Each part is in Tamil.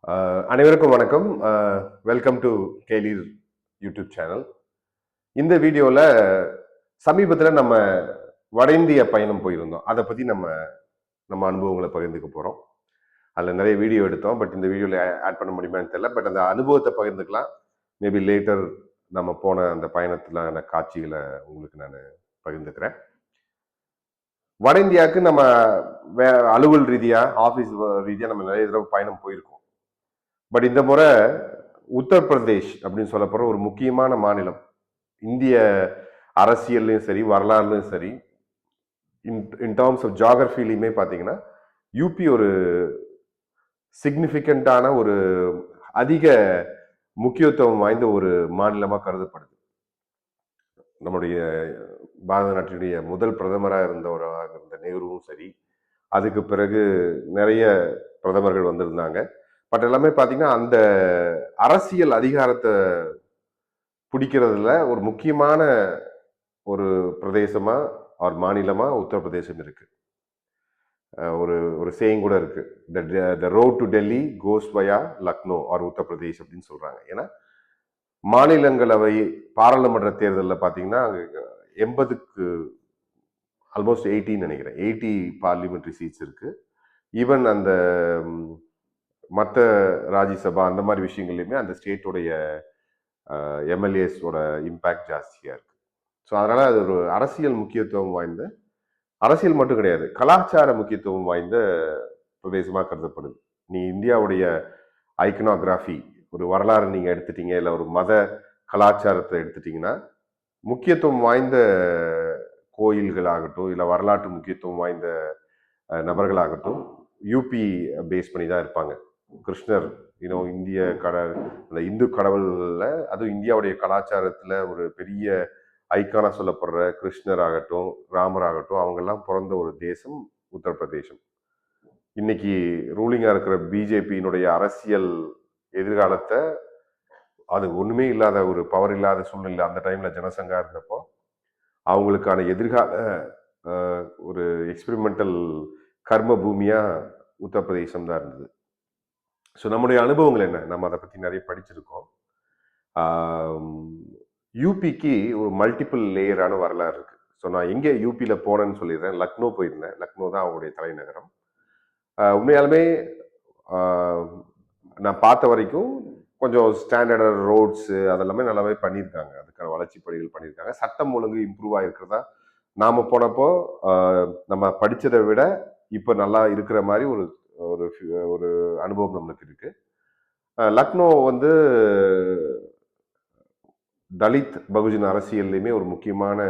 அனைவருக்கும் வணக்கம். வெல்கம் டு கேலீர் யூடியூப் சேனல். இந்த வீடியோவில் சமீபத்தில் நம்ம வட இந்திய பயணம் போயிருந்தோம். அதை பற்றி நம்ம நம்ம அனுபவங்களை பகிர்ந்துக்க போகிறோம். அதில் நிறைய வீடியோ எடுத்தோம். பட் இந்த வீடியோவில் ஆட் பண்ண முடியுமான்னு தெரியல. பட் அந்த அனுபவத்தை பகிர்ந்துக்கலாம். மேபி லேட்டர் நம்ம போன அந்த பயணத்திலான காட்சிகளை உங்களுக்கு நான் பகிர்ந்துக்கிறேன். வட இந்தியாவுக்கு நம்ம அலுவல் ரீதியாக ஆஃபீஸ் ரீதியாக நம்ம நிறைய தடவை பயணம் போயிருக்கோம். பட் இந்த முறை உத்தரப்பிரதேஷ் அப்படின்னு சொல்லப்படுற ஒரு முக்கியமான மாநிலம், இந்திய அரசியல்லையும் சரி வரலாறுலையும் சரி இன் டேர்ம்ஸ் ஆஃப் ஜியாகிரபிலையுமே பார்த்தீங்கன்னா யூபி ஒரு சிக்னிஃபிகண்டான ஒரு அதிக முக்கியத்துவம் வாய்ந்த ஒரு மாநிலமாக கருதப்படுது. நம்முடைய பாரத நாட்டினுடைய முதல் பிரதமராக இருந்தவராக இருந்த நேருவும் சரி, அதுக்கு பிறகு நிறைய பிரதமர்கள் வந்திருந்தாங்க. பட் எல்லாமே பார்த்தீங்கன்னா அந்த அரசியல் அதிகாரத்தை பிடிக்கிறதுல ஒரு முக்கியமான ஒரு பிரதேசமா ஒரு மாநிலமா உத்தரப்பிரதேசம் இருக்கு. ஒரு ஒரு சேயிங் கூட இருக்கு, the road to Delhi goes via Lucknow or Uttar Pradesh அப்படின்னு சொல்றாங்க. ஏன்னா மாநிலங்களவை பாராளுமன்ற தேர்தலில் பார்த்தீங்கன்னா 80க்கு ஆல்மோஸ்ட் 80 நினைக்கிறேன், 80 பார்லிமெண்ட்ரி சீட்ஸ் இருக்கு. ஈவன் அந்த மற்ற ராஜ்யசபா அந்த மாதிரி விஷயங்கள்லையுமே அந்த ஸ்டேட்டோடைய எம்எல்ஏஸோட இம்பேக்ட் ஜாஸ்தியாக இருக்கு. ஸோ அதனால அது ஒரு அரசியல் முக்கியத்துவம் வாய்ந்த, அரசியல் மட்டும் கிடையாது, கலாச்சார முக்கியத்துவம் வாய்ந்த பிரதேசமாக கருதப்படுது. நீ இந்தியாவுடைய ஐக்கனோகிராஃபி, ஒரு வரலாறு நீங்கள் எடுத்துட்டீங்க, இல்லை ஒரு மத கலாச்சாரத்தை எடுத்துட்டீங்கன்னா முக்கியத்துவம் வாய்ந்த கோயில்களாகட்டும், இல்லை வரலாற்று முக்கியத்துவம் வாய்ந்த நபர்களாகட்டும் யூபி பேஸ் பண்ணி தான் இருப்பாங்க. கிருஷ்ணர், இந்திய அந்த இந்து கடவுள்ல, அதுவும் இந்தியாவுடைய கலாச்சாரத்துல ஒரு பெரிய ஐக்கானா சொல்லப்படுற கிருஷ்ணர் ஆகட்டும், ராமர் ஆகட்டும், அவங்கெல்லாம் பிறந்த ஒரு தேசம் உத்தரப்பிரதேசம். இன்னைக்கு ரூலிங்கா இருக்கிற பிஜேபியினுடைய அரசியல் எதிர்காலத்தை, அது ஒண்ணுமே இல்லாத ஒரு பவர் இல்லாத சூழ்நிலை அந்த டைம்ல ஜனசங்கா இருந்தப்போ அவங்களுக்கான எதிர்கால ஒரு எக்ஸ்பெரிமெண்டல் கர்ம பூமியா உத்தரப்பிரதேசம் தான் இருந்தது. ஸோ நம்முடைய அனுபவங்கள் என்ன, நம்ம அதை பற்றி நிறைய படிச்சிருக்கோம். யூபிக்கு ஒரு மல்டிபிள் லேயரான வரலாறு இருக்கு. ஸோ நான் எங்கே யூபியில் போனேன்னு சொல்லிடுறேன். லக்னோ போயிருந்தேன். லக்னோ தான் அவங்களுடைய தலைநகரம். உண்மையாலுமே நான் பார்த்த வரைக்கும் கொஞ்சம் ஸ்டாண்டர்ட் ரோட்ஸு அதெல்லாமே நல்லாவே பண்ணியிருக்காங்க. அதுக்கான வளர்ச்சி பணிகள் பண்ணியிருக்காங்க. சட்டம் ஒழுங்கு இம்ப்ரூவ் ஆகிருக்கிறதா நாம் போனப்போ நம்ம படித்ததை விட இப்போ நல்லா இருக்கிற மாதிரி ஒரு ஒரு ஒரு அனுபவம் நம்மளுக்கு இருக்கு. லக்னோ வந்து தலித் பகுஜன் அரசியல்லையுமே ஒரு முக்கியமான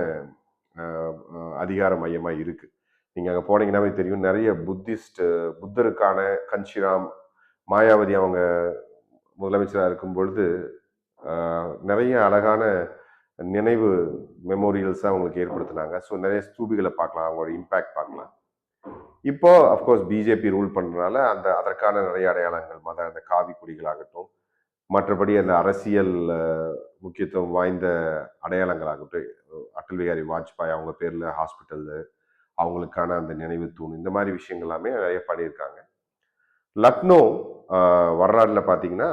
அதிகார மையமாக இருக்கு. நீங்க அங்கே போனீங்கன்னாவே தெரியும், நிறைய புத்தருக்கான கன்ஷிராம், மாயாவதி அவங்க முதலமைச்சராக இருக்கும் பொழுது நிறைய அழகான நினைவு மெமோரியல்ஸாக அவங்களுக்கு ஏற்படுத்தினாங்க. ஸோ நிறைய ஸ்தூபிகளை பார்க்கலாம், அவங்களோட இம்பேக்ட் பார்க்கலாம். இப்போ அஃப்கோர்ஸ் பிஜேபி ரூல் பண்ணுறதுனால அதற்கான நிறைய அடையாளங்கள், அந்த காவி கொடிகளாகட்டும், மற்றபடி அந்த அரசியல் முக்கியத்துவம் வாய்ந்த அடையாளங்களாகட்டும், அடல் பிகாரி வாஜ்பாய் அவங்க பேரில் ஹாஸ்பிட்டல், அவங்களுக்கான அந்த நினைவு தூண், இந்த மாதிரி விஷயங்கள் எல்லாமே நிறைய பண்ணியிருக்காங்க. லக்னோ வரலாறுல பார்த்தீங்கன்னா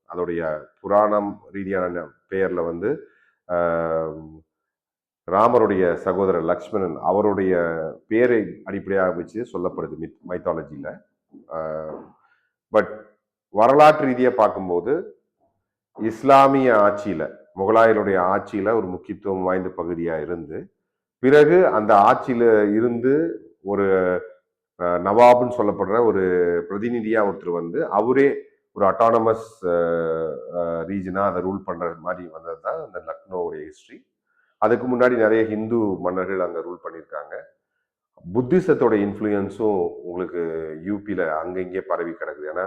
அதோடைய புராணம் ரீதியான பெயரில் வந்து ராமருடைய சகோதரர் லக்ஷ்மணன் அவருடைய பேரை அடிப்படையாக வச்சு சொல்லப்படுது மைத்தாலஜியில். பட் வரலாற்று ரீதியாக பார்க்கும்போது இஸ்லாமிய ஆட்சியில், முகலாயருடைய ஆட்சியில் ஒரு முக்கியத்துவம் வாய்ந்த பகுதியாக இருந்து, பிறகு அந்த ஆட்சியில் இருந்து ஒரு நவாப்னு சொல்லப்படுற ஒரு பிரதிநிதியாக ஒருத்தர் வந்து அவரே ஒரு அட்டானமஸ் ரீஜனாக அதை ரூல் பண்ணுற மாதிரி வந்தது தான் அந்த லக்னோவுடைய ஹிஸ்ட்ரி. அதுக்கு முன்னாடி நிறைய ஹிந்து மன்னர்கள் அங்கே ரூல் பண்ணியிருக்காங்க. புத்திசத்தோட இன்ஃப்ளூயன்ஸும் உங்களுக்கு யூபியில் அங்கங்கே பரவி கிடக்குது. ஏன்னா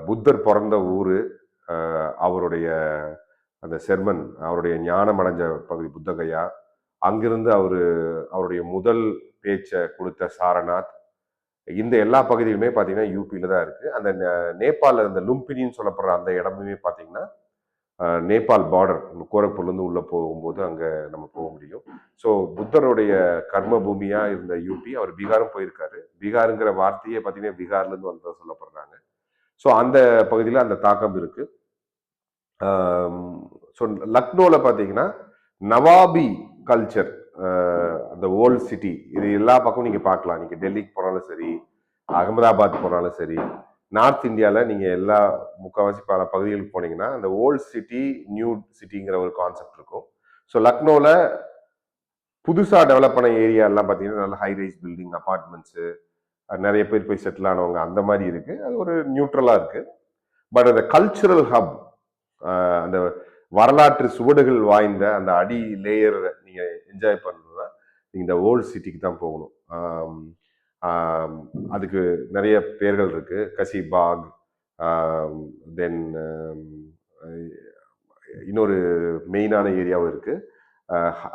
புத்தர் பிறந்த ஊர், அவருடைய அந்த செர்மன், அவருடைய ஞானம் அடைஞ்ச பகுதி புத்தகையா, அங்கிருந்து அவருடைய முதல் பேச்சை கொடுத்த சாரநாத், இந்த எல்லா பகுதியுமே பார்த்தீங்கன்னா யூபியில் தான் இருக்குது. அந்த நேபாளில் இந்த லும்பினின்னு சொல்லப்படுற அந்த இடமுமே பார்த்தீங்கன்னா நேபாள் பார்டர், கோரக்பூர்லேருந்து உள்ளே போகும்போது அங்கே நம்ம போக முடியும். ஸோ புத்தருடைய கர்ம பூமியாக இருந்த யூபி, அவர் பீகாரும் போயிருக்காரு. பீகாருங்கிற வார்த்தையே பார்த்தீங்கன்னா பீகார்லேருந்து வந்ததாக சொல்லப்படுறாங்க. ஸோ அந்த பகுதியில் அந்த தாக்கம் இருக்கு. ஸோ லக்னோவில் பார்த்தீங்கன்னா நவாபி கல்ச்சர், அந்த ஓல்ட் சிட்டி, இது எல்லா பக்கமும் நீங்கள் பார்க்கலாம். நீங்கள் டெல்லிக்கு போனாலும் சரி, அகமதாபாத் போனாலும் சரி, நார்த் இந்தியாவில் நீங்கள் எல்லா முக்கால்வாசி பல பகுதிகளுக்கு போனீங்கன்னா அந்த ஓல்ட் சிட்டி நியூ சிட்டிங்கிற ஒரு கான்செப்ட் இருக்கும். ஸோ லக்னோவில் புதுசாக டெவலப் பண்ண ஏரியா எல்லாம் பார்த்தீங்கன்னா நல்ல ஹை ரைஸ் பில்டிங், அப்பார்ட்மெண்ட்ஸு, நிறைய பேர் போய் செட்டில் ஆனவங்க அந்த மாதிரி இருக்கு. அது ஒரு நியூட்ரலாக இருக்கு. பட் அந்த கல்ச்சுரல் ஹப், அந்த வரலாற்று சுவடுகள் வாய்ந்த அந்த அடி லேயர் நீங்க என்ஜாய் பண்ணணும்னா இந்த ஓல்ட் சிட்டிக்கு தான் போகணும். அதுக்கு நிறைய பேர்கள் இருக்கு. கசிபாக், தென் இன்னொரு மெயினான ஏரியாவும் இருக்கு,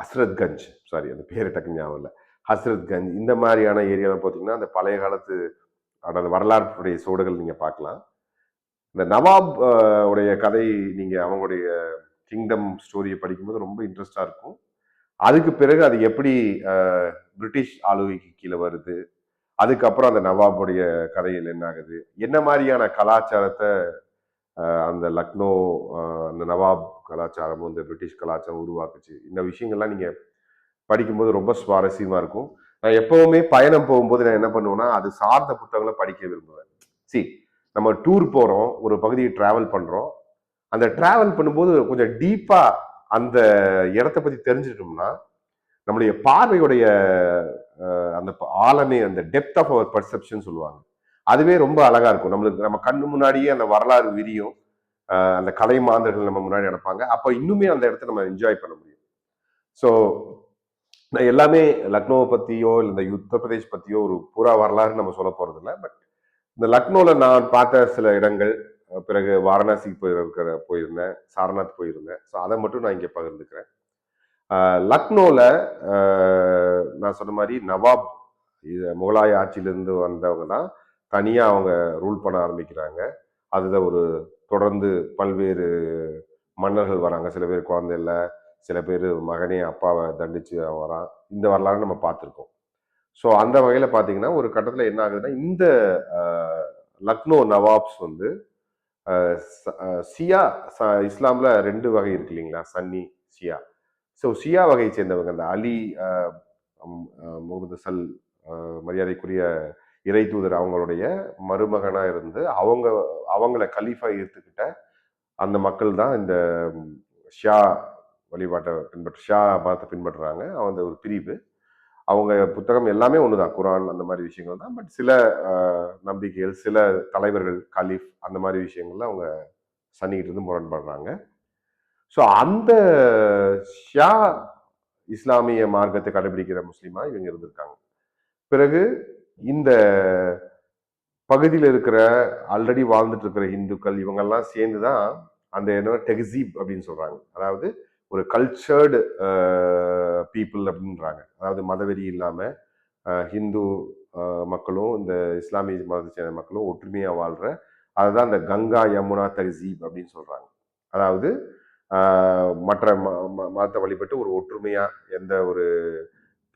ஹஸ்ரத்கஞ்ச். சாரி, அந்த பேர் டக்கு ஞாபகம் இல்லை. ஹஸ்ரத்கஞ்ச் இந்த மாதிரியான ஏரியாவில் பார்த்தீங்கன்னா அந்த பழைய காலத்து அந்த வரலாற்றுடைய சுவடுகள் நீங்க பார்க்கலாம். இந்த நவாப் உடைய கதை நீங்க அவங்களுடைய கிங்டம் ஸ்டோரியை படிக்கும்போது ரொம்ப இன்ட்ரெஸ்டா இருக்கும். அதுக்கு பிறகு அது எப்படி பிரிட்டிஷ் ஆளுகைக்கு கீழே வருது, அதுக்கப்புறம் அந்த நவாபுடைய கதையில் என்ன ஆகுது, என்ன மாதிரியான கலாச்சாரத்தை அந்த லக்னோ, அந்த நவாப் கலாச்சாரமும் இந்த பிரிட்டிஷ் கலாச்சாரம் உருவாக்குச்சு, இந்த விஷயங்கள்லாம் நீங்க படிக்கும்போது ரொம்ப சுவாரஸ்யமா இருக்கும். நான் எப்பவுமே பயணம் போகும்போது நான் என்ன பண்ணுவேன்னா அது சார்ந்த புத்தகங்களை படிக்க விரும்புவேன். சி, நம்ம டூர் போறோம், ஒரு பகுதியை டிராவல் பண்றோம், அந்த டிராவல் பண்ணும்போது கொஞ்சம் டீப்பா அந்த இடத்தை பத்தி தெரிஞ்சுட்டோம்னா நம்முடைய பார்வையுடைய அந்த ஆழமே, அந்த டெப்த் ஆஃப் அவர் பர்செப்ஷன் சொல்லுவாங்க, அதுவே ரொம்ப அழகா இருக்கும். நம்மளுக்கு நம்ம கண்ணு முன்னாடியே அந்த வரலாறு விரியும், அந்த கலை மாந்தர்கள் நம்ம முன்னாடி நடப்பாங்க. அப்போ இன்னுமே அந்த இடத்த நம்ம என்ஜாய் பண்ண முடியும். ஸோ நான் எல்லாமே லக்னோவை பத்தியோ இல்லை இந்த உத்தரப்பிரதேஷ் பத்தியோ ஒரு பூரா வரலாறு நம்ம சொல்ல போறது இல்லை. பட் இந்த லக்னோல நான் பார்த்த சில இடங்கள், பிறகு வாரணாசிக்கு போயிருந்தேன், சாரநாத் போயிருந்தேன். ஸோ அதை மட்டும் நான் இங்கே பகிர்ந்துக்கிறேன். லக்னோல நான் சொன்ன மாதிரி நவாப், முகலாய ஆட்சியிலிருந்து வந்தவங்க தான் தனியாக அவங்க ரூல் பண்ண ஆரம்பிக்கிறாங்க. அதுதான் ஒரு தொடர்ந்து பல்வேறு மன்னர்கள் வராங்க. சில பேர் குழந்தை இல்லை, சில பேர் மகனே அப்பாவை தண்டிச்சு வரான். இந்த வரலாறு நம்ம பார்த்துருக்கோம். ஸோ அந்த வகையில் பார்த்தீங்கன்னா ஒரு கட்டத்தில் என்ன ஆகுதுன்னா இந்த லக்னோ நவாப்ஸ் வந்து சியா, இஸ்லாமில் 2 வகை இருக்கு இல்லைங்களா, சன்னி, சியா. ஸோ சியா வகையை சேர்ந்தவங்க அந்த அலி முகமது சல், மரியாதைக்குரிய இறை தூதர், அவங்களுடைய மருமகனாக இருந்து அவங்கள கலீஃபா ஏற்றுக்கிட்ட அந்த மக்கள் தான் இந்த ஷியா வழிபாட்டை ஷியா மதத்தை பின்பற்றுறாங்க. அவங்க ஒரு பிரிவு. அவங்க புத்தகம் எல்லாமே ஒண்ணுதான், குரான் அந்த மாதிரி விஷயங்கள் தான். பட் சில நம்பிக்கைகள், சில தலைவர்கள், கலீஃப் அந்த மாதிரி விஷயங்கள்ல அவங்க சன்னிகிட்டு இருந்து முரண்படுறாங்க. ஸோ அந்த ஷியா இஸ்லாமிய மார்க்கத்தை கடைபிடிக்கிற முஸ்லீமா இவங்க இருந்திருக்காங்க. பிறகு இந்த பகுதியில் இருக்கிற ஆல்ரெடி வாழ்ந்துட்டு இருக்கிற இந்துக்கள் இவங்கெல்லாம் சேர்ந்து தான் அந்த என்ன டெஹ்சீப் அப்படின்னு சொல்றாங்க. அதாவது ஒரு கல்ச்சர்டு பீப்புள் அப்படின்றாங்க. அதாவது மதவெறி இல்லாம ஹிந்து மக்களும் இந்த இஸ்லாமிய மதத்தை சேர்ந்த மக்களும் ஒற்றுமையா வாழ்ற, அதுதான் இந்த கங்கா யமுனா தஹ்சீப் அப்படின்னு சொல்றாங்க. அதாவது மற்ற மதத்தை வழிபட்டு ஒரு ஒற்றுமையா எந்த ஒரு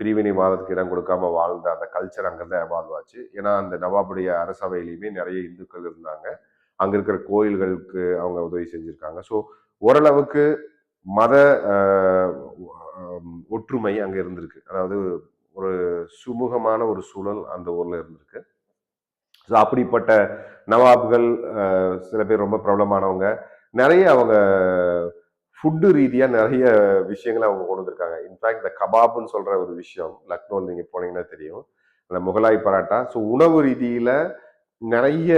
பிரிவினைவாதத்துக்கு இடம் கொடுக்காம வாழ்ந்த அந்த கல்ச்சர் அங்கதான் எவால்வ் ஆச்சு. ஏன்னா அந்த நவாபுடைய அரசவையிலையுமே நிறைய இந்துக்கள் இருந்தாங்க. அங்க இருக்கிற கோயில்களுக்கு அவங்க உதவி செஞ்சிருக்காங்க. ஸோ ஓரளவுக்கு மத ஒற்றுமை அங்க இருந்திருக்கு. அதாவது ஒரு சுமூகமான ஒரு சூழல் அந்த ஊர்ல இருந்திருக்கு. ஸோ அப்படிப்பட்ட நவாப்கள் சில பேர் ரொம்ப பிரபலமானவங்க, நிறைய அவங்க ஃபுட்டு ரீதியா நிறைய விஷயங்களை அவங்க கொண்டு வந்திருக்காங்க. இன்ஃபேக்ட் இந்த கபாப்னு சொல்ற ஒரு விஷயம் லக்னோவில் நீங்க போனீங்கன்னா தெரியும், அந்த முகலாய் பராட்டா. ஸோ உணவு ரீதியில நிறைய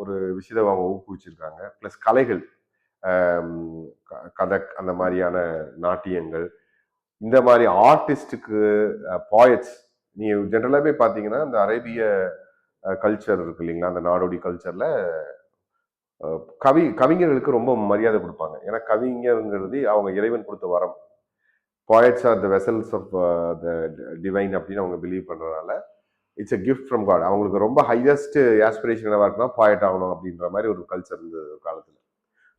ஒரு விஷயத்தை அவங்க ஊக்குவிச்சிருக்காங்க. பிளஸ் கலைகள், கதக் அந்த மாதிரியான நாட்டியங்கள், இந்த மாதிரி ஆர்டிஸ்டுக்கு, பாயட்ஸ். நீ ஜென்ரலாகவே பார்த்தீங்கன்னா இந்த அரேபிய கல்ச்சர் இருக்கு இல்லைங்களா, அந்த நாடோடி கல்ச்சர்ல கவிஞர்களுக்கு ரொம்ப மரியாதை கொடுப்பாங்க. ஏன்னா கவிஞருங்கிறது அவங்க இறைவன் கொடுத்த வரம். Boys are the vessels of the divine அப்படின்னு அவங்க பிலீவ் பண்றதுனால it's a gift from God. அவங்களுக்கு ரொம்ப ஹையஸ்ட் ஆஸ்பிரேஷன் என்னவா இருக்குன்னா பாய்ட் ஆகணும் அப்படின்ற மாதிரி ஒரு கல்ச்சர் இந்த காலத்தில்.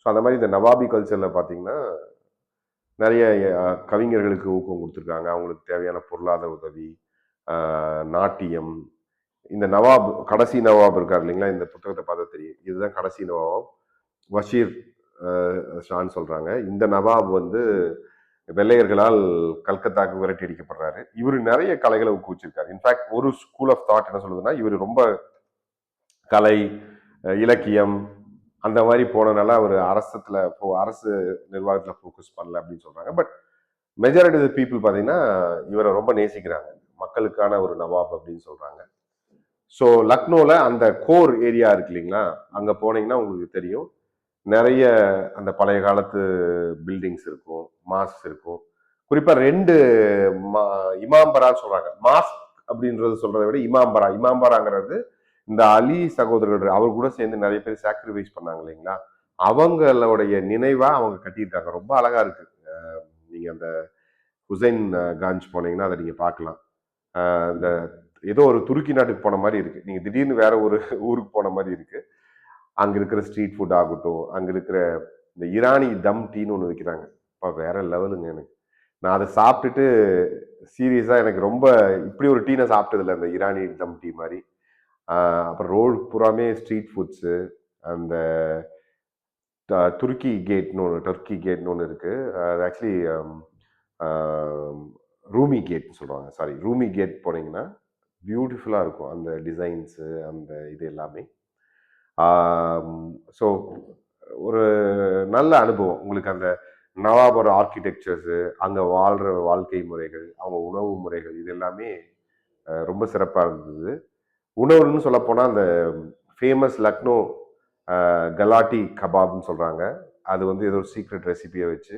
ஸோ அந்த மாதிரி இந்த நவாபி கல்ச்சரில் பார்த்தீங்கன்னா நிறைய கவிஞர்களுக்கு ஊக்கம் கொடுத்துருக்காங்க. அவங்களுக்கு தேவையான பொருளாதார உதவி, நாட்டியம், இந்த நவாப், கடைசி நவாப் இருக்கார் இல்லைங்களா, இந்த புத்தகத்தை பார்த்தா தெரியும், இதுதான் கடைசி நவாப், வஷீர் ஷான்னு சொல்றாங்க. இந்த நவாப் வந்து வெள்ளையர்களால் கல்கத்தாக்கு விரட்டி அடிக்கப்படுறாரு. இவர் நிறைய கலைகளை ஊக்குவிச்சிருக்காரு. இன்ஃபேக்ட் ஒரு ஸ்கூல் ஆஃப் தாட் என்ன சொல்லுதுன்னா, இவர் ரொம்ப கலை, இலக்கியம் அந்த மாதிரி போனனால அவர் அரசு நிர்வாகத்துல ஃபோக்கஸ் பண்ணல அப்படின்னு சொல்றாங்க. பட் மெஜாரிட்டி ஆஃப் பீப்புள் பார்த்தீங்கன்னா இவரை ரொம்ப நேசிக்கிறாங்க. மக்களுக்கான ஒரு நவாப் அப்படின்னு சொல்றாங்க. ஸோ லக்னோவில் அந்த கோர் ஏரியா இருக்கு இல்லைங்களா, அங்கே போனீங்கன்னா உங்களுக்கு தெரியும், நிறைய அந்த பழைய காலத்து பில்டிங்ஸ் இருக்கும், மாஸ்க் இருக்கும். குறிப்பாக 2 இமாம்பரான்னு சொல்றாங்க. மாஸ்க் அப்படின்றது சொல்றதை விட இமாம்பராங்கிறது இந்த அலி சகோதரர்கள் அவர் கூட சேர்ந்து நிறைய பேர் சாக்ரிஃபைஸ் பண்ணாங்க இல்லைங்களா, அவங்களுடைய நினைவா அவங்க கட்டியிருக்காங்க. ரொம்ப அழகா இருக்கு. நீங்க அந்த ஹுசைன் காஞ்ச் போனீங்கன்னா அதை நீங்க பார்க்கலாம். இந்த ஏதோ ஒரு துருக்கி நாட்டுக்கு போன மாதிரி இருக்கு. நீங்க திடீர்னு வேற ஒரு ஊருக்கு போன மாதிரி இருக்கு. அங்க இருக்கிற ஸ்ட்ரீட் ஃபுட் ஆகட்டும், அங்க இருக்கிற இந்த ஈரானி தம் டீன்னு ஒன்று வைக்கிறாங்க. அப்பா வேற லெவலுங்க. எனக்கு நான் அதை சாப்பிட்டுட்டு சீரியஸா எனக்கு ரொம்ப இப்படி ஒரு டீ நான் சாப்பிட்டது இல்லை, அந்த ஈரானி தம் டீ மாதிரி. அப்புறம் ரோடு பூராமே ஸ்ட்ரீட் ஃபுட்ஸு, அந்த டர்க்கி கேட்னு ஒன்று இருக்கு. அது ஆக்சுவலி ரூமி கேட்னு சொல்லுவாங்க. சாரி, ரூமி கேட் போனீங்கன்னா பியூட்டிஃபுல்லாக இருக்கும் அந்த டிசைன்ஸு, அந்த இது எல்லாமே. ஸோ ஒரு நல்ல அனுபவம் உங்களுக்கு. அந்த நவாபோட ஆர்கிடெக்சர்ஸு, அங்கே வாழ்கிற வாழ்க்கை முறைகள், அவங்க உணவு முறைகள், இது எல்லாமே ரொம்ப சிறப்பாக இருந்தது. உணவுன்னு சொல்லப்போனால் அந்த ஃபேமஸ் லக்னோ கலாட்டி கபாப்னு சொல்கிறாங்க. அது வந்து ஏதோ ஒரு சீக்ரெட் ரெசிபியை வச்சு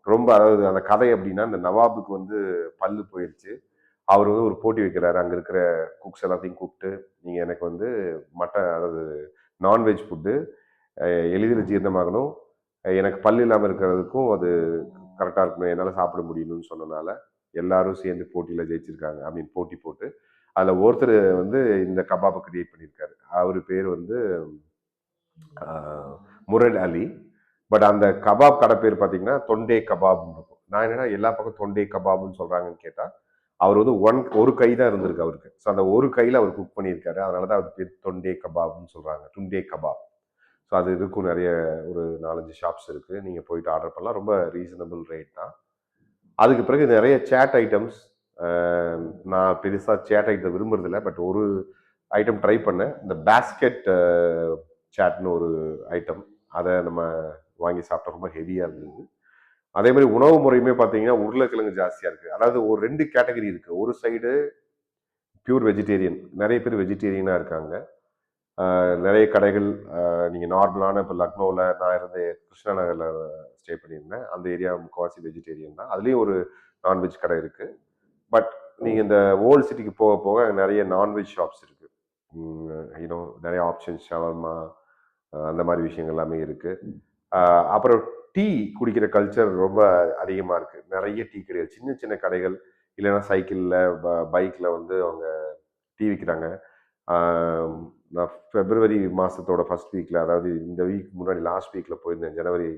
ரொம்ப, அதாவது அந்த கதை அப்படின்னா, அந்த நவாபுக்கு வந்து பல்லு போயிடுச்சு. அவர் வந்து ஒரு போட்டி வைக்கிறாரு. அங்கே இருக்கிற குக்ஸ் எல்லாத்தையும் கூப்பிட்டு, நீங்கள் எனக்கு வந்து அதாவது நான்வெஜ் ஃபுட்டு எளிதில் ஜீரணமாகணும், எனக்கு பல்லு இல்லாமல் இருக்கிறதுக்கும் அது கரெக்டாக இருக்கணும், என்னால் சாப்பிட முடியணும்னு சொன்னனால எல்லாரும் சேர்ந்து போட்டியில் ஜெயிச்சிருக்காங்க. போட்டி போட்டு அதில் ஒருத்தர் வந்து இந்த கபாபை கிரியேட் பண்ணியிருக்காரு. அவர் பேர் வந்து முரட் அலி. பட் அந்த கபாப் கடை பேர் பார்த்தீங்கன்னா தொண்டே கபாப்னு இருக்கும். நான் என்னன்னா எல்லா பக்கம் தொண்டே கபாப்னு சொல்கிறாங்கன்னு கேட்டால், அவர் வந்து ஒரு கை தான் இருந்திருக்கு அவருக்கு. ஸோ அந்த ஒரு கையில் அவர் குக் பண்ணியிருக்காரு. அதனால தான் அவர் பேர் தொண்டே கபாப்னு சொல்கிறாங்க, துண்டே கபாப். ஸோ அது இதுக்கும் நிறைய ஒரு 4-5 ஷாப்ஸ் இருக்குது. நீங்கள் போயிட்டு ஆர்டர் பண்ணலாம். ரொம்ப ரீசனபிள் ரேட் தான். அதுக்கு பிறகு நிறைய சேட் ஐட்டம்ஸ். நான் பெருசாக சேட் ஐட்டம் விரும்புறதில்லை. பட் ஒரு ஐட்டம் ட்ரை பண்ணேன். இந்த பேஸ்கெட் சேட்னு ஒரு ஐட்டம். அதை நம்ம வாங்கி சாப்பிட்டா ரொம்ப ஹெவியாக இருந்தது. அதே மாதிரி உணவு முறையுமே பார்த்தீங்கன்னா உருளைக்கிழங்கு ஜாஸ்தியாக இருக்குது. அதாவது ஒரு 2 கேட்டகரி இருக்குது. ஒரு சைடு பியூர் வெஜிடேரியன், நிறைய பேர் வெஜிடேரியனாக இருக்காங்க. நிறைய கடைகள் நீங்கள் நார்மலான, இப்போ லக்னோவில் நான் இருந்த கிருஷ்ணா நகரில் ஸ்டே பண்ணியிருந்தேன், அந்த ஏரியா முக்கால்வாசி வெஜிடேரியன் தான். அதுலேயும் ஒரு நான்வெஜ் கடை இருக்குது. பட் நீங்கள் இந்த ஓல்டு சிட்டிக்கு போக போக நிறைய நான்வெஜ் ஷாப்ஸ் இருக்குது. நிறைய ஆப்ஷன்ஸ், ஷவர்மா, அந்த மாதிரி விஷயங்கள் எல்லாமே இருக்குது. அப்புறம் டீ குடிக்கிற கல்ச்சர் ரொம்ப அதிகமாக இருக்குது. நிறைய டீ கடைகள், சின்ன சின்ன கடைகள், இல்லைன்னா சைக்கிளில் பைக்கில் வந்து அவங்க டீ விற்கிறாங்க. நான் பிப்ரவரி மாதத்தோட ஃபர்ஸ்ட் வீக்கில், அதாவது இந்த வீக் முன்னாடி லாஸ்ட் வீக்கில் போயிருந்தேன். ஜனவரி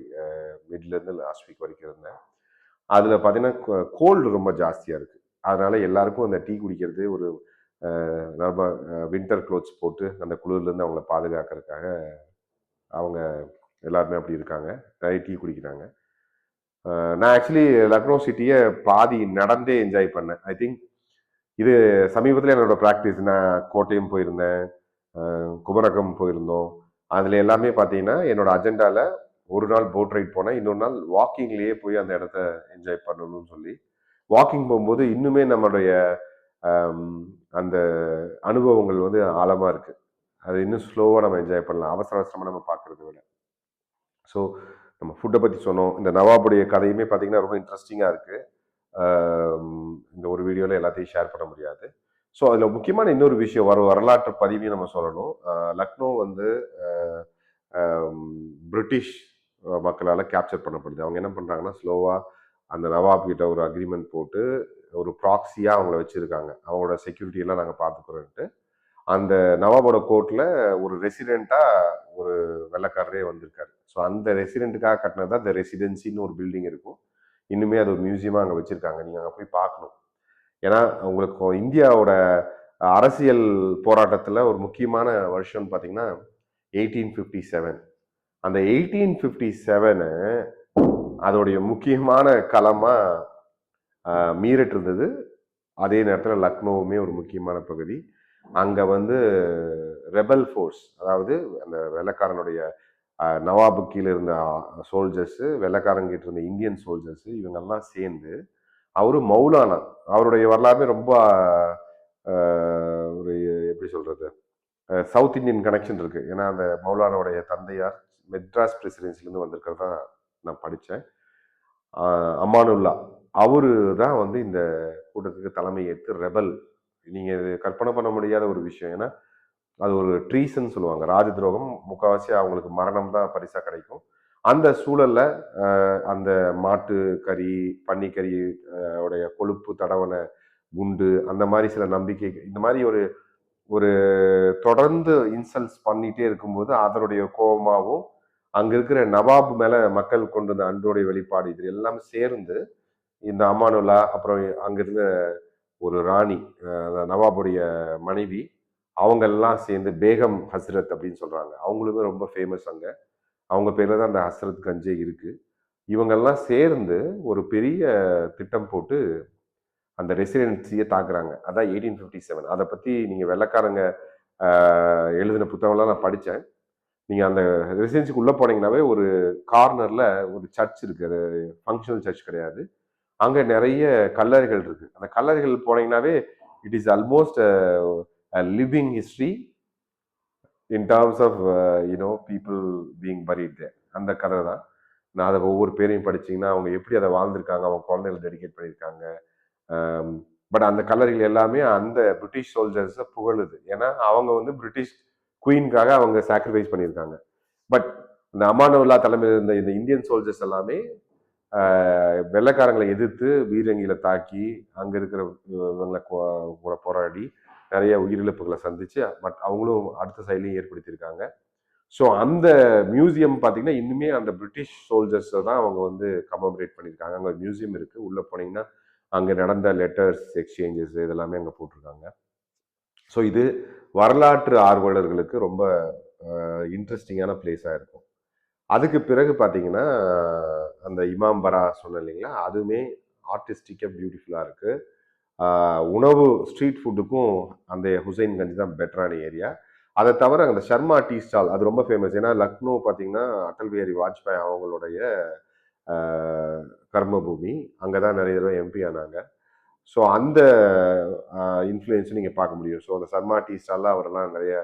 மிட்லேருந்து லாஸ்ட் வீக் வரைக்கும் இருந்தேன். அதில் பார்த்தீங்கன்னா கோல்டு ரொம்ப ஜாஸ்தியாக இருக்குது. அதனால எல்லாருக்கும் அந்த டீ குடிக்கிறது ஒரு நம்ம வின்டர் க்ளோத்ஸ் போட்டு அந்த குளிர்லேருந்து அவங்கள பாதுகாக்கிறதுக்காக அவங்க எல்லாருமே அப்படி இருக்காங்க. நிறைய டீ குடிக்கிறாங்க. நான் ஆக்சுவலி லக்னோ சிட்டியை பாதி நடந்தே என்ஜாய் பண்ணேன். ஐ திங்க் இது சமீபத்தில் என்னோட ப்ராக்டிஸ். நான் கோட்டையும் போயிருந்தேன், குமரகம் போயிருந்தோம். அதில் எல்லாமே பார்த்தீங்கன்னா என்னோட அஜெண்டாவில் ஒரு நாள் போட் ரைட் போனேன், இன்னொரு நாள் வாக்கிங்லேயே போய் அந்த இடத்த என்ஜாய் பண்ணணும்னு சொல்லி. வாக்கிங் போகும்போது இன்னுமே நம்மளுடைய அந்த அனுபவங்கள் வந்து ஆழமாக இருக்குது. அது இன்னும் ஸ்லோவாக நம்ம என்ஜாய் பண்ணலாம், அவசர அவசரமாக நம்ம பார்க்குறத விட. ஸோ நம்ம ஃபுட்டை பற்றி சொன்னோம். இந்த நவாபுடைய கதையுமே பார்த்தீங்கன்னா ரொம்ப இன்ட்ரெஸ்டிங்காக இருக்குது. இந்த ஒரு வீடியோவில் எல்லாத்தையும் ஷேர் பண்ண முடியாது. ஸோ அதில் முக்கியமான இன்னொரு விஷயம், வரலாற்று பதிவையும் நம்ம சொல்லணும். லக்னோ வந்து பிரிட்டிஷ் மக்களால் கேப்சர் பண்ணப்படுது. அவங்க என்ன பண்ணுறாங்கன்னா, ஸ்லோவாக அந்த நவாப் கிட்ட ஒரு அக்ரிமெண்ட் போட்டு ஒரு ப்ராக்சியாக அவங்கள வச்சுருக்காங்க. அவங்களோட செக்யூரிட்டியெல்லாம் நாங்கள் பார்த்துக்குறோன்ட்டு. அந்த நவாபோட கோர்ட்டில் ஒரு ரெசிடெண்ட்டாக ஒரு வெள்ளைக்காரரே வந்திருக்காரு. ஸோ அந்த ரெசிடெண்ட்டுக்காக கட்டினது தான் இந்த ரெசிடென்சின்னு ஒரு பில்டிங் இருக்கும். இன்னுமே அது ஒரு மியூசியமாக அங்கே வச்சுருக்காங்க. நீங்கள் அங்கே போய் பார்க்கணும். ஏன்னா உங்களுக்கு இந்தியாவோட அரசியல் போராட்டத்தில் ஒரு முக்கியமான வருஷம் பார்த்தீங்கன்னா 1857. அந்த 1857 அதோடைய முக்கியமான களமாக மீரட் இருந்தது. அதே நேரத்தில் லக்னோவுமே ஒரு முக்கியமான பகுதி. அங்கே வந்து ரெபல் ஃபோர்ஸ், அதாவது அந்த வெள்ளக்காரனுடைய நவாபு கீழே இருந்த சோல்ஜர்ஸு, வெள்ளக்காரங்கிட்ட இருந்த இந்தியன் சோல்ஜர்ஸு, இவங்கெல்லாம் சேர்ந்து அவரு மௌலானா, அவருடைய வரலாறுமே ரொம்ப ஒரு எப்படி சொல்றது, சவுத் இந்தியன் கனெக்ஷன் இருக்கு. ஏன்னா அந்த மௌலானாவுடைய தந்தையார் மெட்ராஸ் பிரசிடென்சிலேருந்து வந்திருக்கிறதா நான் படித்தேன். அமானுல்லா அவரு தான் வந்து இந்த கூட்டத்துக்கு தலைமை ஏற்று ரெபல். நீங்க இது கற்பனை பண்ண முடியாத ஒரு விஷயம். ஏன்னா அது ஒரு ட்ரீசன் சொல்லுவாங்க, ராஜ துரோகம். முக்கால்வாசி அவங்களுக்கு மரணம் தான் பரிசா கிடைக்கும். அந்த சூழல்ல அந்த மாட்டு கறி, பன்னிக்கறி உடைய கொழுப்பு தடவன குண்டு, அந்த மாதிரி சில நம்பிக்கை, இந்த மாதிரி ஒரு ஒரு தொடர்ந்து இன்சல்ட்ஸ் பண்ணிட்டே இருக்கும்போது அதனுடைய கோபமாகவும் அங்க இருக்கிற நவாப் மேல மக்கள் கொண்டு வந்த அன்புடைய வெளிப்பாடு, இது எல்லாம் சேர்ந்து இந்த அமானுல்லா, அப்புறம் அங்கிருந்த ஒரு ராணி, நவாபுடைய மனைவி, அவங்க எல்லாம் சேர்ந்து பேகம் ஹஸ்ரத் அப்படின்னு சொல்றாங்க. அவங்களுமே ரொம்ப ஃபேமஸ் அங்க. அவங்க பேர்ல தான் அந்த ஹஸ்ரத் கஞ்சே இருக்கு. இவங்கெல்லாம் சேர்ந்து ஒரு பெரிய திட்டம் போட்டு அந்த ரெசிடென்சியை தாக்குறாங்க. அதான் 1857. அதை பத்தி நீங்க வெள்ளக்காரங்க எழுதின புத்தகம்லாம் நான் படித்தேன். நீங்க அந்த ரெசிடென்சிக்கு உள்ள போனீங்கன்னாவே ஒரு கார்னர்ல ஒரு சர்ச் இருக்கு. அது ஃபங்க்ஷனல் சர்ச் கிடையாது. அங்க நிறைய கல்லறைகள் இருக்கு. அந்த கல்லறைகள் போனீங்கன்னாவே it is almost living history in terms of people being buried there. அந்த கதை தான். நான் அதை ஒவ்வொரு பேரையும் படிச்சீங்கன்னா அவங்க எப்படி அதை வாழ்ந்திருக்காங்க, அவங்க குழந்தைகளை டெடிகேட் பண்ணியிருக்காங்க. பட் அந்த கல்லறைகள் எல்லாமே அந்த பிரிட்டிஷ் சோல்ஜர்ஸை புகழுது. ஏன்னா அவங்க வந்து பிரிட்டிஷ் குயின்காக அவங்க சாக்ரிஃபைஸ் பண்ணியிருக்காங்க. பட் இந்த அமானுல்லா தலைமையில் இருந்த இந்த இந்தியன் சோல்ஜர்ஸ் எல்லாமே வெள்ளைக்காரங்களை எதிர்த்து பீரங்கியில தாக்கி அங்க இருக்கிற இவங்களை கூட போராடி நிறைய உயிரிழப்புகளை சந்திச்சு அவங்களும் அடுத்த செயலையும் ஏற்படுத்தியிருக்காங்க. ஸோ அந்த மியூசியம் பார்த்தீங்கன்னா இன்னுமே அந்த பிரிட்டிஷ் சோல்ஜர்ஸை தான் அவங்க வந்து கமமரேட் பண்ணியிருக்காங்க. அங்கே மியூசியம் இருக்கு. உள்ள போனீங்கன்னா அங்கே நடந்த லெட்டர்ஸ் எக்ஸ்சேஞ்சஸ் இதெல்லாமே அங்கே போட்டிருக்காங்க. ஸோ இது வரலாற்று ஆர்வலர்களுக்கு ரொம்ப இன்ட்ரெஸ்டிங்கான பிளேஸாக இருக்கும். அதுக்கு பிறகு பார்த்தீங்கன்னா அந்த இமாம் பரா சொன்ன இல்லைங்களா, அதுவுமே ஆர்டிஸ்டிக்காக பியூட்டிஃபுல்லாக இருக்குது. உணவு ஸ்ட்ரீட் ஃபுட்டுக்கும் அந்த ஹுசைன்கஞ்ச் தான் பெட்டரான ஏரியா. அதை தவிர அந்த ஷர்மா டீ ஸ்டால் அது ரொம்ப ஃபேமஸ். ஏன்னா லக்னோ பார்த்தீங்கன்னா அடல் பிஹாரி வாஜ்பாய் அவங்களுடைய கர்மபூமி. அங்கே தான் நிறைய தடவை எம்பி ஆனாங்க. ஸோ அந்த இன்ஃப்ளூயன்ஸும் நீங்கள் பார்க்க முடியும். ஸோ அந்த சர்மா டீ ஸ்டாலில் அவரெல்லாம் நிறைய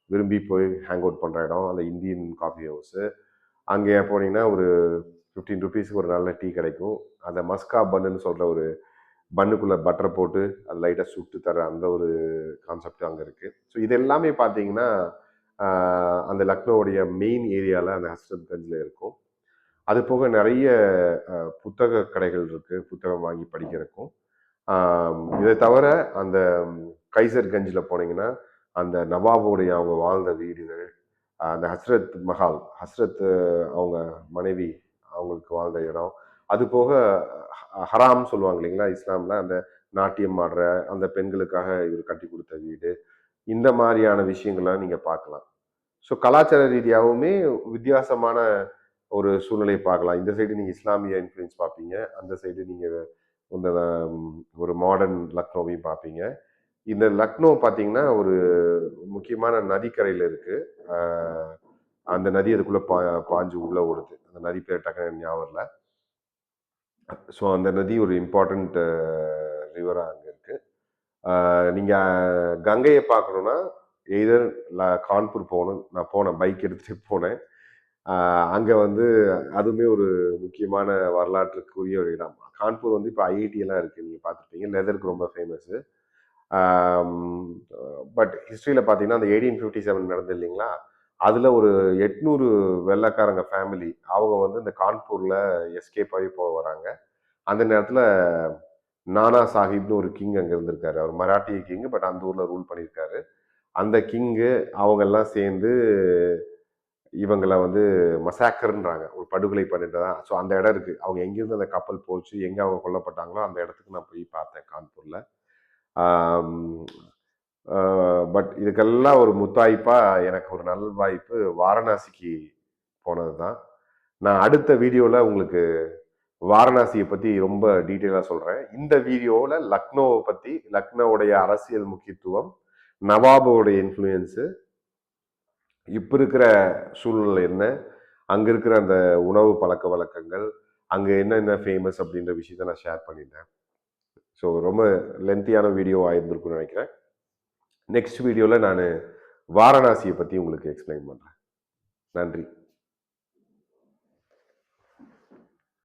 விரும்பி போய் ஹேங் அவுட் பண்ணுற இடம் அந்த இந்தியன் காஃபி ஹவுஸு. அங்கே போனீங்கன்னா ஒரு 15 ருபீஸுக்கு ஒரு நல்ல டீ கிடைக்கும். அந்த மஸ்கா பன்னுன்னு சொல்கிற ஒரு பன்னுக்குள்ளே பட்டரை போட்டு அது லைட்டாக சுட்டு தர அந்த ஒரு கான்செப்ட் அங்கே இருக்குது. ஸோ இது எல்லாமே பார்த்தீங்கன்னா அந்த லக்னோவுடைய மெயின் ஏரியாவில் அந்த ஹஸ்ரத்கஞ்சில் இருக்கும். அது போக நிறைய புத்தக கடைகள் இருக்குது, புத்தகம் வாங்கி படிக்கிறதுக்கும். இதை தவிர அந்த கைசர்கஞ்சில் போனீங்கன்னா அந்த நவாபுடைய அவங்க வாழ்ந்த வீடுகள், அந்த ஹஸ்ரத் மஹால், ஹஸ்ரத் அவங்க மனைவி அவங்களுக்கு வாழ்ந்த இடம், அது போக ஹராம் சொல்லுவாங்க இல்லைங்களா இஸ்லாமில், அந்த நாட்டியம் ஆடுற அந்த பெண்களுக்காக இவர் கட்டி கொடுத்த வீடு, இந்த மாதிரியான விஷயங்கள்லாம் நீங்கள் பார்க்கலாம். ஸோ கலாச்சார ரீதியாகவுமே வித்தியாசமான ஒரு சூழ்நிலையை பார்க்கலாம். இந்த சைடு நீங்கள் இஸ்லாமிய இன்ஃப்ளூயன்ஸ் பார்ப்பீங்க, அந்த சைடு நீங்கள் இந்த ஒரு மாடர்ன் லக்னோவையும் பார்ப்பீங்க. இந்த லக்னோ பார்த்தீங்கன்னா ஒரு முக்கியமான நதிக்கரையில் இருக்கு. அந்த நதி அதுக்குள்ள பாஞ்சு உள்ள ஓடுது. அந்த நதி பேர் டக்குனு ஞாபகம் இல்லை. ஸோ அந்த நதி ஒரு இம்பார்ட்டண்ட் ரிவராக அங்கே இருக்கு. நீங்கள் கங்கையை பார்க்கணுன்னா எய்தர் கான்பூர் போகணும். நான் போனேன், பைக் எடுத்துகிட்டு போனேன். அங்கே வந்து அதுவுமே ஒரு முக்கியமான வரலாற்றுக்குரிய ஒரு இடம். கான்பூர் வந்து இப்போ ஐஐடி எல்லாம் இருக்குது, நீங்கள் பார்த்துருப்பீங்க. லெதருக்கு ரொம்ப ஃபேமஸ்ஸு. பட் ஹிஸ்ட்ரியில் பார்த்தீங்கன்னா அந்த 1857 நடந்தது இல்லைங்களா, அதில் ஒரு 800 வெள்ளைக்காரங்க ஃபேமிலி அவங்க வந்து இந்த கான்பூரில் எஸ்கேப் ஆகி போக வராங்க. அந்த நேரத்தில் நானா சாஹிப்னு ஒரு கிங் அங்கே இருந்திருக்காரு. அவர் மராட்டிய கிங்கு, பட் அந்த ஊரில் ரூல் பண்ணியிருக்காரு. அந்த கிங்கு அவங்கெல்லாம் சேர்ந்து இவங்களை வந்து மசாக்கர்ன்றாங்க, ஒரு படுகொலை பண்ணிட்டு தான். ஸோ அந்த இடம் இருக்குது. அவங்க எங்கேருந்து அந்த கப்பல் போச்சு, எங்கே அவங்க கொல்லப்பட்டாங்களோ அந்த இடத்துக்கு நான் போய் பார்த்தேன் கான்பூரில். பட் இதுக்கெல்லாம் ஒரு முத்தாய்ப்பா எனக்கு ஒரு நல் வாய்ப்பு வாரணாசிக்கு போனது தான். நான் அடுத்த வீடியோவில் உங்களுக்கு வாரணாசியை பற்றி ரொம்ப டீட்டெயிலாக சொல்கிறேன். இந்த வீடியோவில் லக்னோவை பற்றி, லக்னோவுடைய அரசியல் முக்கியத்துவம், நவாபுடைய இன்ஃப்ளூயன்ஸு, இப்போ இருக்கிற சூழ்நிலை என்ன, அங்கே இருக்கிற அந்த உணவு பழக்க வழக்கங்கள், அங்கே என்னென்ன ஃபேமஸ் அப்படின்ற விஷயத்த நான் ஷேர் பண்ணிட்டேன். ஸோ ரொம்ப லென்த்தியான வீடியோ ஆயிருந்திருக்குன்னு நினைக்கிறேன். நெக்ஸ்ட் வீடியோவில் நான் வாரணாசியை பற்றி உங்களுக்கு எக்ஸ்பிளைன் பண்ணுறேன். நன்றி.